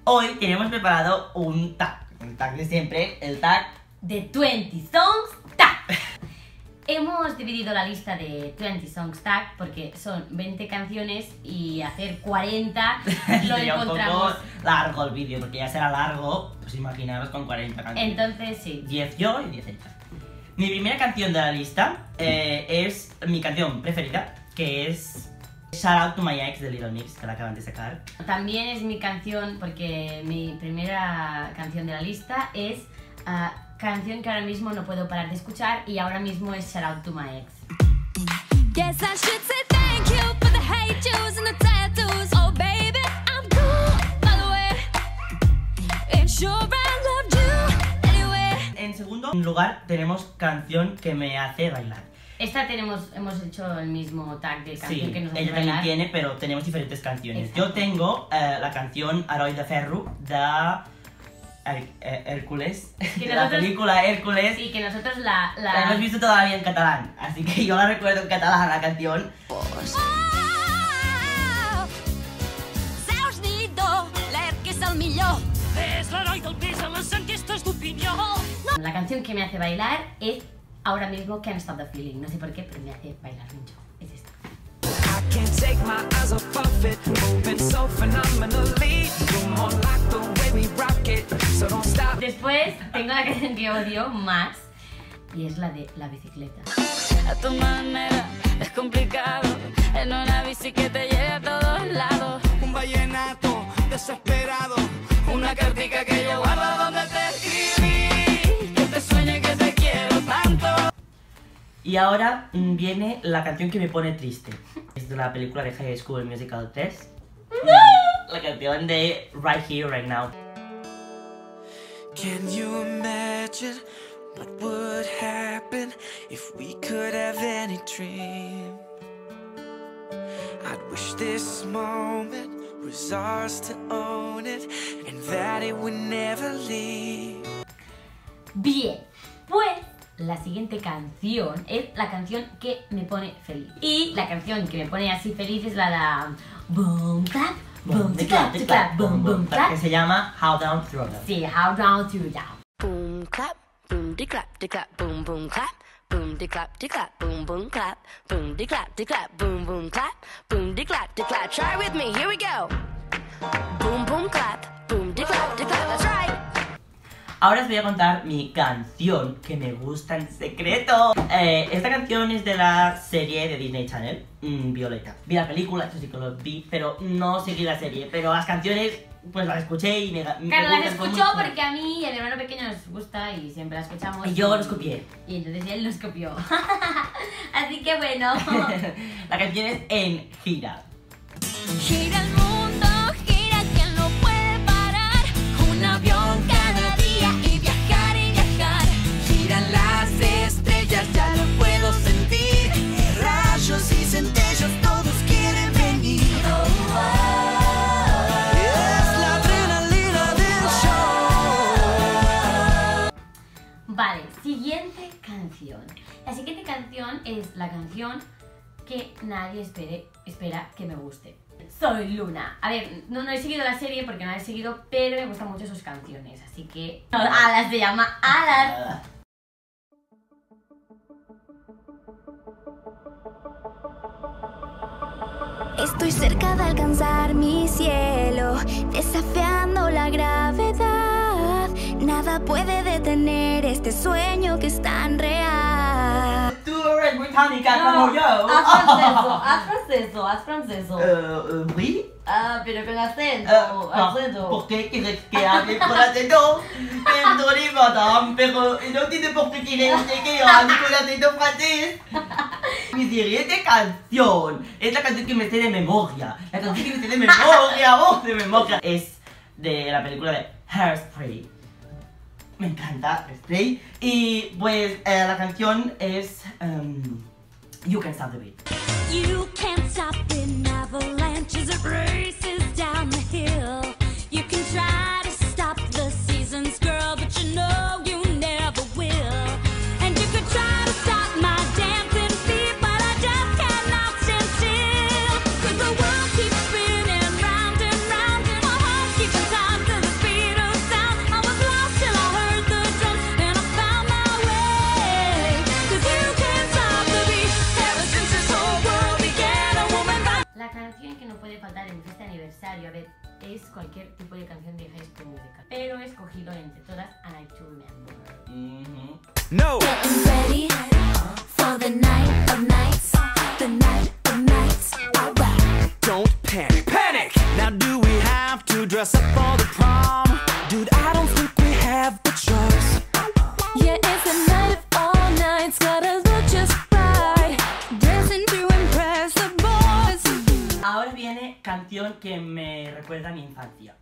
Hoy tenemos preparado un tag de siempre, el tag de 20 Songs Tag. Hemos dividido la lista de 20 Songs Tag porque son 20 canciones y hacer 40 lo sería encontramos un poco largo el vídeo, porque ya será largo, pues imaginaros con 40 canciones. Entonces sí. 10 yo y 10 ella. Mi primera canción de la lista es mi canción preferida, que es Shout Out to My Ex de Little Mix, que la acaban de sacar. También es mi canción porque mi primera canción de la lista es canción que ahora mismo no puedo parar de escuchar y ahora mismo es Shout Out to My Ex. Yes, I should say thank you for the hate yous and the tattoos. Oh baby, I'm cool, by the way. And sure I loved you anyway. En segundo lugar tenemos canción que me hace bailar. Esta hemos hecho el mismo tag de canción Sí, que nos hace ella bailar. también tiene, pero tenemos diferentes canciones. Exacto. Yo tengo la canción Heroi de Ferro de Hércules, que de la nosotros- película Hércules. Sí, que nosotros La hemos visto todavía en catalán, así que yo la recuerdo en catalán la canción. Oh, Zeus Nidó, l'Erc és el millor. És l'heroi del pes a les enquestes d'opinió. La canción que me hace bailar es ahora mismo Can't Stop the Feeling. No sé por qué, pero me hace bailar mucho. Es esta. I can't take my eyes off of it, moving so phenomenally. You're more like the way we rock it, so don't stop. Después tengo la canción que odio más y es la de La Bicicleta. A tu manera es complicado, en una bici que te lleve a todos lados. Un vallenato desesperado, una cartica que yo guardo donde te escribí. Que te sueñe que te quiero tanto. Y ahora viene la canción que me pone triste. Es de la película de High School Musical 3. La canción de Right Here, Right Now. Can you imagine what would happen if we could have any dream? I'd wish this moment was ours to own it, and that it would never leave. Bien, pues la siguiente canción es la canción que me pone feliz. Y la canción que me pone así feliz es la de Boom Clap, Boom Clap, Clap, Boom Boom Clap. Que se llama How Down Throttle. Sí, How Down to Down. Boom clap, boom de clap, boom boom clap. Boom de clap, boom boom clap. Boom de clap, boom boom clap. Boom de clap. Try with me, here we go. Boom boom clap, boom de clap, that's right. Ahora os voy a contar mi canción que me gusta en secreto. Esta canción es de la serie de Disney Channel, Violeta. Vi la película, esto sí que lo vi, pero no seguí la serie. Pero las canciones, pues las escuché y me Claro, gustan las escuchó mucho. porque a mí y a mi hermano pequeño nos gusta y siempre las escuchamos. Y yo los copié. Y entonces él los copió. Así que bueno. La canción es En Gira. Gira el mundo, gira quien no puede parar. Un avión cada día y viajar y viajar. Giran las estrellas, ya lo puedo sentir. Rayos y centellos, todos quieren venir. Es la adrenalina del show. Vale, siguiente canción. La siguiente canción es la canción que nadie espera que me guste. Soy Luna. A ver, no he seguido la serie porque no la he seguido, pero me gustan mucho sus canciones, así que... Alas se llama Alas. Estoy cerca de alcanzar mi cielo, desafiando la gravedad. Nada puede detener este sueño que es tan real. Tú eres británica como yo. Haz francés. Oui. Ah, pero con acento, ¿Por qué quieres que hable con acento? Perdone, madame, pero no tiene por qué quiere usted que yo hable con acento francés. Mi siguiente canción es la canción que me sé de memoria. La canción que me sé de memoria, de memoria. Es de la película de Hairspray. Me encanta Hairspray. Y pues la canción es You Can't Stop the Beat. You can't stop an avalanche as it races down the hill. You can try to stop the seasons, girl, but you know you never will. And you could try to stop my dancing feet, but I just cannot stand still. 'Cause the world keeps spinning round and round, my heart keeps on time to cogido entre todas A Night to Remember. No! Getting ready for the night of nights. The night of nights. Alright. Don't panic. Panic! Now do we have to dress up for the prom? Dude, I don't think we have the choice. Yeah, it's the night of all nights. Gotta look just right. Dressing to impress the boys. Ahora viene canción que me recuerda a mi infancia.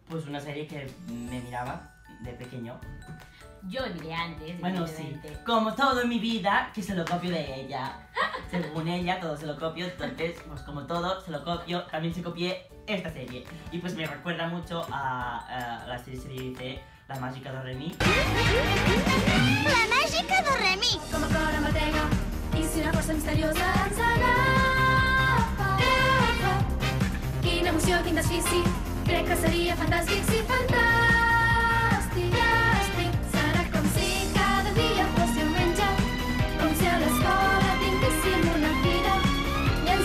Pues una serie que me miraba de pequeño. Yo miré antes, Bueno, sí, evidentemente. como todo en mi vida, que se lo copio de ella. Según ella, todo se lo copio, entonces, pues como todo, se lo copio, también se copié esta serie. Y pues me recuerda mucho a la serie de La Mágica de Remy. La mágica de Remy. Come ancora Matega. I si una força misteriosa ens agafa. Quina emoció, quin desfici. Crec que seria fantàstic, sí, fantàstic. Serà com si cada dia fos diumenge. Com si a l'escola tinguéssim una fira.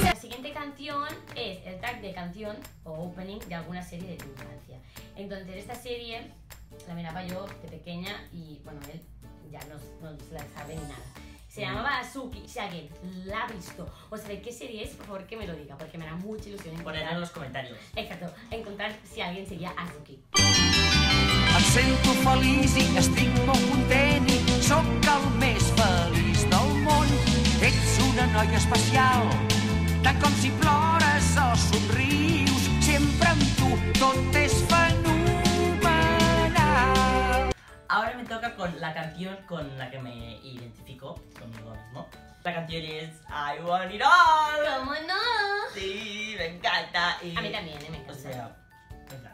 La siguiente canción es el track de canción o opening de alguna serie de tu infancia. Entonces esta serie la miraba yo de pequeña y bueno, él ya no se la sabe ni nada. Se llamaba Azuki, si alguien la ha visto o sabe qué serie es, por favor que me lo diga, porque me da mucha ilusión Ponedlo encontrar, en los comentarios. exacto, encontrar si alguien seguía Azuki. Em sento feliç i estic molt content i sóc el més feliç del món. Ets una noia especial, tant com si plores o somrius. Sempre amb tu tot és fenomenal. Ahora me toca con la canción con la que me identifico conmigo mismo. La canción es I Want It All. ¿Cómo no? Sí, me encanta. Y, A mí también, me encanta. O sea, me encanta.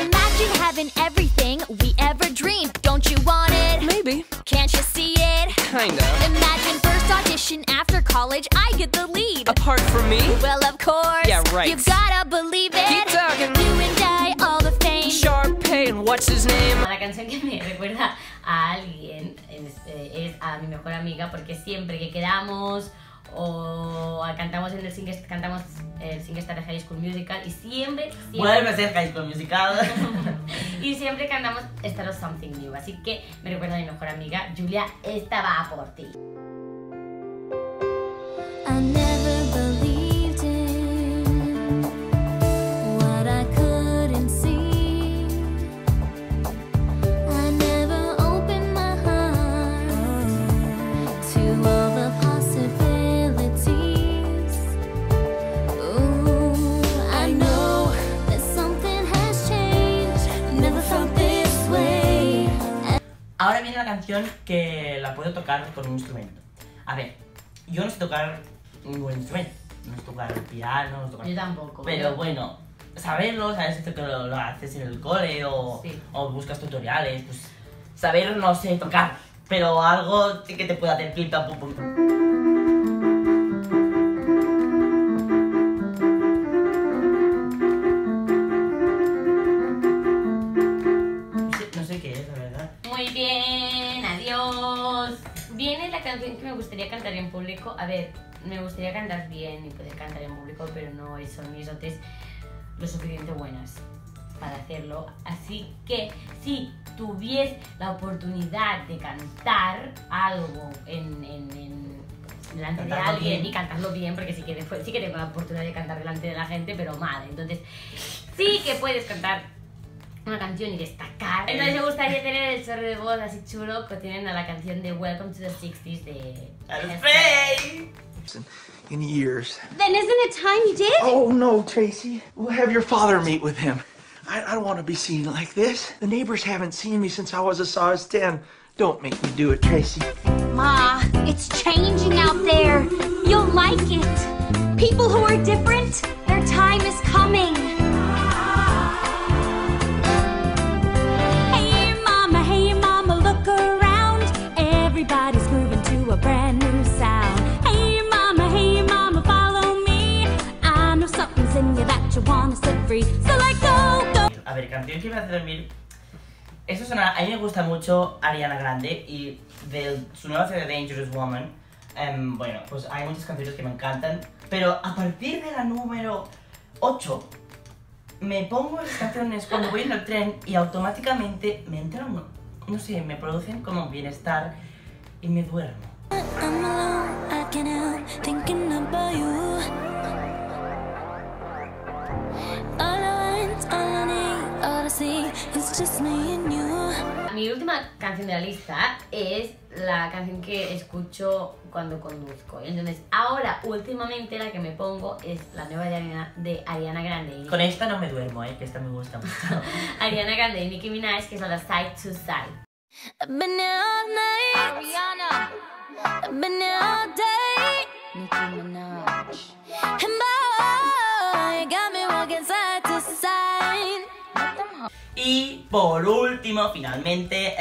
Imagine having everything we ever dreamed. Don't you want it? Maybe. Can't you see it? Kinda. Imagine first audition after college, I get the lead. Apart from me? Well, of course. Yeah, right. You've gotta believe it. Keep talking. You and I, all the fame. Sharpay and what's his name? La canción que me recuerda a alguien es a mi mejor amiga, porque siempre que quedamos o cantamos el SingStar de High School Musical y siempre Vuelve a ser High School Musical. y siempre cantamos Start of Something New, así que me recuerda a mi mejor amiga Julia, esta va por ti. I never believed in what I couldn't see. I never opened my heart to all the possibilities. Ooh, I know that something has changed. Never felt this way. Ahora viene la canción que la puedo tocar con un instrumento. A ver, yo no sé tocar ningún instrumento. No sé tocar el piano, no sé tocar... Yo tampoco. Pero bueno, saberlo, sabes esto que lo haces en el cole Sí. o buscas tutoriales, pues saber no sé tocar, pero algo sí que te puede hacer flip, pum, pum, pum. No sé qué es, la verdad. Muy bien, adiós. Viene la canción que me gustaría cantar en público. A ver, me gustaría cantar bien y poder cantar en público, pero no son mis dotes lo suficiente buenas para hacerlo. Así que si tuvies la oportunidad de cantar algo delante de Cantarlo alguien bien. y cantarlo bien, porque sí que tengo la oportunidad de cantar delante de la gente, pero mal. Entonces sí que puedes cantar una canción y destacar. Entonces me gustaría tener el chorro de voz así chulo que tienen a la canción de Welcome to the 60s de ¡Spray! In years. Then isn't it time you did? Oh no, Tracy. We'll have your father meet with him. I don't want to be seen like this. The neighbors haven't seen me since I was a size 10. Don't make me do it, Tracy. Ma, it's changing out there. You'll like it. People who are different, their time is coming. Hey mama, look around. Everybody's moving to a brand new sound. Hey mama, follow me. I know something's in you that you wanna set free. So like go. A ver, canción que me hace dormir. Eso suena, a mí me gusta mucho Ariana Grande y de su nueva CD Dangerous Woman. Bueno, pues hay muchas canciones que me encantan, pero a partir de la número 8 me pongo las canciones cuando voy en el tren y automáticamente me entran, no sé, me producen como bienestar y me duermo. I'm alone, I can't help thinking about you. All I want, all I need, all I see is just me and you. Mi última canción de la lista es la canción que escucho cuando conduzco. Entonces, ahora, últimamente, la que me pongo es la nueva de Ariana Grande. Con esta no me duermo, que esta me gusta mucho. Ariana Grande y Nicki Minaj, que es la de Side to Side. I've been here all night, Ariana. I've been here all day, Nicki Minaj. And boy, you got me walking side to side. Y por último, finalmente,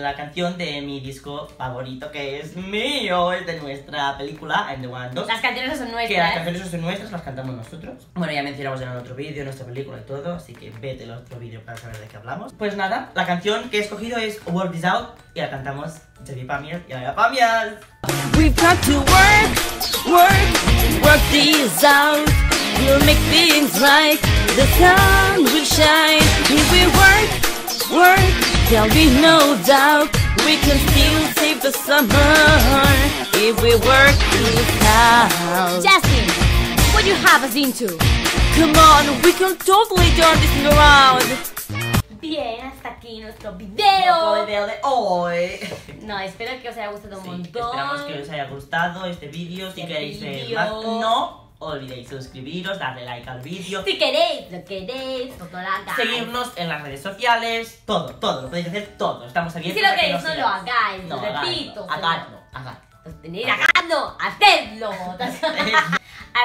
la canción de mi disco favorito, que es mío, es de nuestra película, I'm the One 2. Las canciones son nuestras. Que las canciones son nuestras, las cantamos nosotros. Bueno, ya mencionamos en el otro vídeo nuestra película y todo, así que vete al otro vídeo para saber de qué hablamos. Pues nada, la canción que he escogido es Work This Out y la cantamos Javi Pamias y Aya Pamias. We've got to work this out. We'll make things right. The sun will shine. If we work, there'll be no doubt. We can still save the summer if we work this out. Justin, what do you have us into? Come on, we can totally turn this thing around. Bien, hasta aquí nuestro Otro video. video de hoy. No, espero que os haya gustado un Sí, montón. esperamos que os haya gustado este vídeo. Si Este queréis ver vídeo. más, no olvidéis suscribiros, darle like al vídeo, Si queréis, lo queréis, todo lo hagáis. seguirnos en las redes sociales, todo, lo podéis hacer todo. Estamos Si abiertos lo a que queréis, nos no lo sigáis. hagáis, No, lo repito. hagadlo. Lo tenéis hagadlo, hacedlo.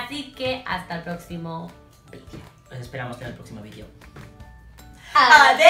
Así que hasta el próximo vídeo. Os esperamos en el próximo vídeo. ¡Adiós!